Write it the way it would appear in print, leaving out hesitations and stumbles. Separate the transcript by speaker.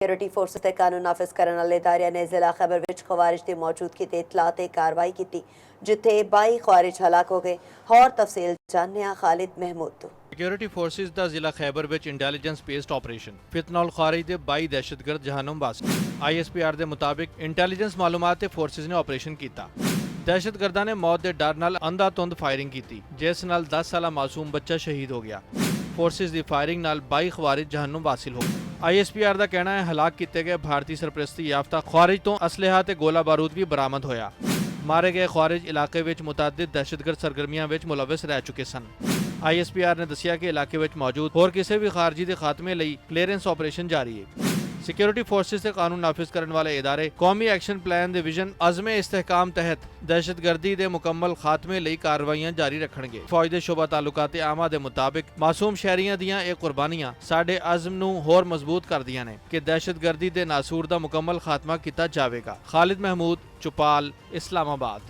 Speaker 1: Security forces ते कानून नाफिज करने वाले इदारे ने जिला खैबर विच खवारिज की मौजूदगी ते इतला ते कार्रवाई की जिथे 22 खवारिज हलाक हो गए। और तफसील जानने खालिद महमूद तो
Speaker 2: सिक्योरिटी फोर्सेस का जिला खैबर विच इंटैलीजेंस बेस्ड ऑपरेशन फितनॉल खारिज के 22 दहशतगर्द जहानुम वासी ISPR के मुताबिक इंटैलीजेंस मालूमात फोर्सेस ने ऑपरेशन किया। दहशतगर्दा ने मौत के डर नाल अंधाधुंध फायरिंग की जिस नाल 10 साला मासूम बच्चा शहीद हो गया। फोर्सेस की फायरिंग नाल 22 खवारिज जहानुम हासिल हो गए। ISPR का कहना है हलाक किए गए भारतीय सरपरस्ती याफ्ता खवारिज तो असलहा ते गोला बारूद भी बरामद होया। मारे गए खवारिज इलाके विच मुतअद्दिद दहशतगर्द सरगर्मियां विच मुलविस रह चुके सन। ISPR ने दसिया कि इलाके विच मौजूद होर किसी भी खारजी के खात्मे लई क्लीयरेंस ऑपरेशन जारी है। सिक्योरिटी फोर्सेस से कानून नाफिज करने वाले इदारे कौमी एक्शन प्लान दे विजन अज़मे इस्तेहकाम तहत दहशतगर्दी के मुकम्मल खात्मे लई कार्रवाइयां जारी रखणगे। फौज दे शोबा तालुकात आमा दे मुताबिक मासूम शहरियां दियां ये कुर्बानियां साडे अज़म नूं होर मजबूत करदियां ने कि दहशतगर्दी दे नासूर दा मुकम्मल खात्मा किया जाएगा। खालिद महमूद, चुपाल, इस्लामाबाद।